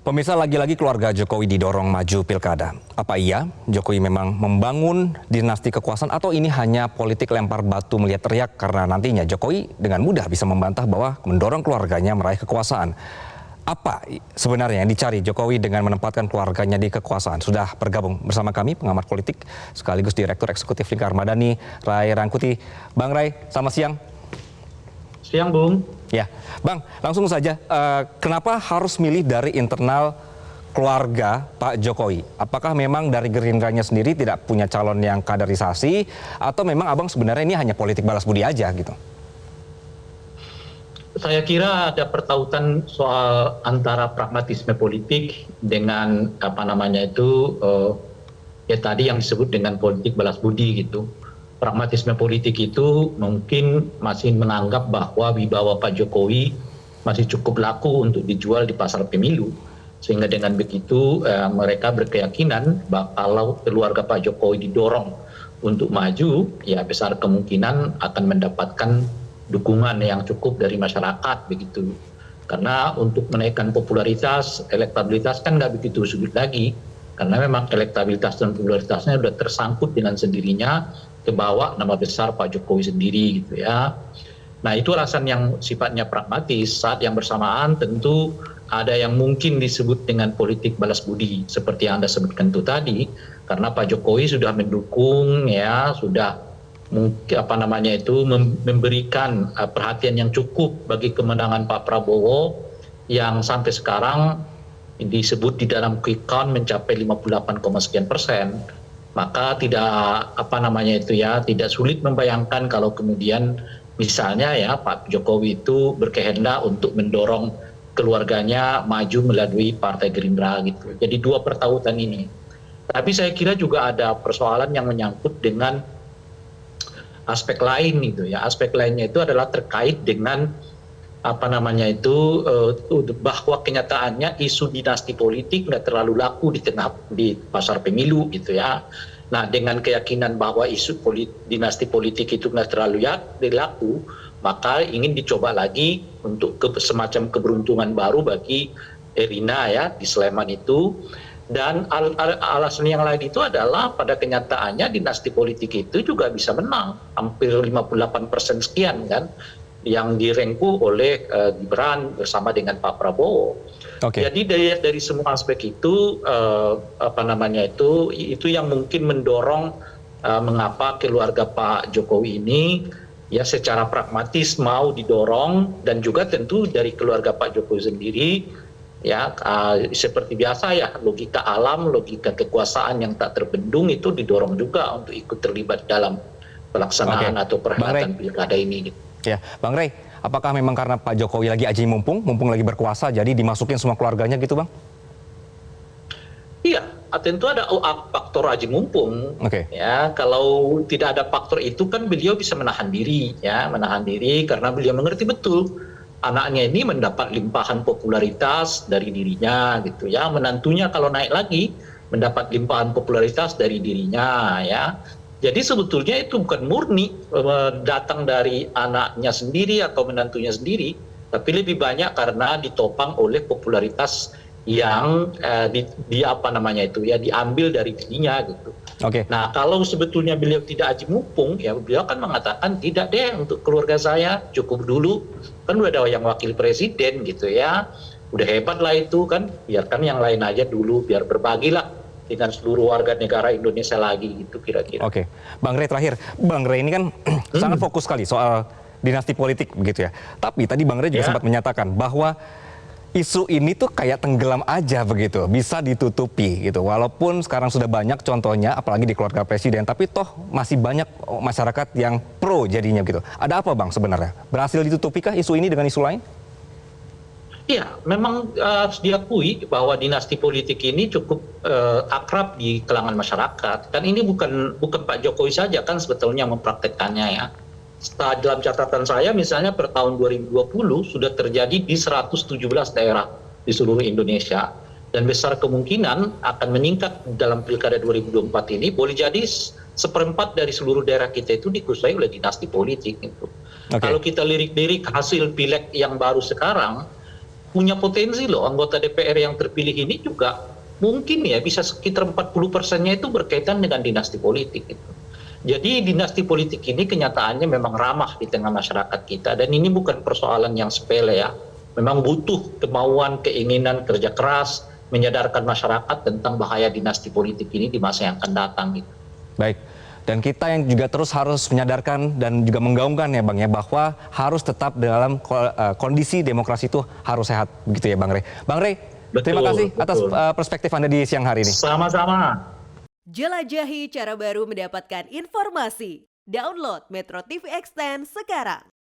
Pemirsa, lagi-lagi keluarga Jokowi didorong maju pilkada. Apa iya Jokowi memang membangun dinasti kekuasaan atau ini hanya politik lempar batu melihat teriak karena nantinya Jokowi dengan mudah bisa membantah bahwa mendorong keluarganya meraih kekuasaan. Apa sebenarnya yang dicari Jokowi dengan menempatkan keluarganya di kekuasaan? Sudah bergabung bersama kami pengamat politik sekaligus Direktur Eksekutif Lingkar Madani, Ray Rangkuti. Bang Ray, selamat siang. Siang, Bung. Ya, Bang, langsung saja. Kenapa harus milih dari internal keluarga Pak Jokowi? Apakah memang dari Gerindranya sendiri tidak punya calon yang kaderisasi, atau memang Abang sebenarnya ini hanya politik balas budi aja gitu? Saya kira ada pertautan soal antara pragmatisme politik dengan ya tadi yang disebut dengan politik balas budi gitu. Pragmatisme politik itu mungkin masih menganggap bahwa wibawa Pak Jokowi masih cukup laku untuk dijual di pasar pemilu. Sehingga dengan begitu mereka berkeyakinan bahwa kalau keluarga Pak Jokowi didorong untuk maju, ya besar kemungkinan akan mendapatkan dukungan yang cukup dari masyarakat begitu. Karena untuk menaikkan popularitas, elektabilitas kan nggak begitu sulit lagi. Karena memang elektabilitas dan popularitasnya sudah tersangkut dengan sendirinya ke bawah nama besar Pak Jokowi sendiri gitu ya. Nah itu alasan yang sifatnya pragmatis. Saat yang bersamaan tentu ada yang mungkin disebut dengan politik balas budi seperti yang Anda sebutkan itu tadi, karena Pak Jokowi sudah mendukung ya, sudah memberikan perhatian yang cukup bagi kemenangan Pak Prabowo yang sampai sekarang disebut di dalam quick count mencapai 58,sekian%. Maka tidak sulit membayangkan kalau kemudian misalnya ya Pak Jokowi itu berkehendak untuk mendorong keluarganya maju melalui Partai Gerindra gitu. Jadi dua pertautan ini. Tapi saya kira juga ada persoalan yang menyangkut dengan aspek lain gitu ya. Aspek lainnya itu adalah terkait dengan bahwa kenyataannya isu dinasti politik nggak terlalu laku di pasar pemilu gitu ya. Nah dengan keyakinan bahwa isu dinasti politik itu nggak terlalu laku, maka ingin dicoba lagi untuk semacam keberuntungan baru bagi Erina ya di Sleman itu. Dan alasan yang lain itu adalah pada kenyataannya dinasti politik itu juga bisa menang hampir 58% sekian kan, yang direngkuh oleh Gibran bersama dengan Pak Prabowo. Okay. Jadi dari semua aspek itu itu yang mungkin mendorong mengapa keluarga Pak Jokowi ini ya secara pragmatis mau didorong, dan juga tentu dari keluarga Pak Jokowi sendiri ya seperti biasa ya, logika alam, logika kekuasaan yang tak terbendung itu didorong juga untuk ikut terlibat dalam pelaksanaan atau perhelatan pilkada ini gitu. Ya, Bang Ray, apakah memang karena Pak Jokowi lagi aji mumpung lagi berkuasa, jadi dimasukin semua keluarganya gitu, Bang? Iya, tentu ada faktor aji mumpung. Okay. Ya, kalau tidak ada faktor itu kan beliau bisa menahan diri karena beliau mengerti betul anaknya ini mendapat limpahan popularitas dari dirinya gitu ya. Menantunya kalau naik lagi mendapat limpahan popularitas dari dirinya ya. Jadi sebetulnya itu bukan murni datang dari anaknya sendiri atau menantunya sendiri, tapi lebih banyak karena ditopang oleh popularitas yang diambil dari dirinya gitu. Okay. Nah kalau sebetulnya beliau tidak aji mumpung, ya beliau akan mengatakan tidak deh, untuk keluarga saya cukup dulu, kan udah ada yang wakil presiden gitu ya, udah hebat lah itu kan, biarkan yang lain aja dulu, biar berbagilah dengan seluruh warga negara Indonesia lagi gitu kira-kira. Oke, Bang Ray terakhir, Bang Ray ini kan sangat fokus sekali soal dinasti politik begitu ya. Tapi tadi Bang Ray juga sempat menyatakan bahwa isu ini tuh kayak tenggelam aja begitu, bisa ditutupi gitu. Walaupun sekarang sudah banyak contohnya, apalagi di keluarga presiden, tapi toh masih banyak masyarakat yang pro jadinya gitu. Ada apa Bang sebenarnya? Berhasil ditutupikah isu ini dengan isu lain? Iya, memang harus diakui bahwa dinasti politik ini cukup akrab di kalangan masyarakat. Dan ini bukan Pak Jokowi saja kan sebetulnya mempraktekkannya ya. Dalam catatan saya misalnya per tahun 2020 sudah terjadi di 117 daerah di seluruh Indonesia. Dan besar kemungkinan akan meningkat dalam pilkada 2024 ini, boleh jadi seperempat dari seluruh daerah kita itu dikuasai oleh dinasti politik. Gitu. Okay. Kalau kita lirik-lirik hasil pileg yang baru sekarang, punya potensi loh anggota DPR yang terpilih ini juga mungkin ya bisa sekitar 40%-nya itu berkaitan dengan dinasti politik gitu. Jadi dinasti politik ini kenyataannya memang ramah di tengah masyarakat kita dan ini bukan persoalan yang sepele ya. Memang butuh kemauan, keinginan, kerja keras menyadarkan masyarakat tentang bahaya dinasti politik ini di masa yang akan datang gitu. Baik. Dan kita yang juga terus harus menyadarkan dan juga menggaungkan ya Bang ya bahwa harus tetap dalam kondisi demokrasi itu harus sehat begitu ya Bang Rey. Bang Rey, terima kasih atas perspektif Anda di siang hari ini. Sama-sama. Jelajahi cara baru mendapatkan informasi. Download Metro TV Extend sekarang.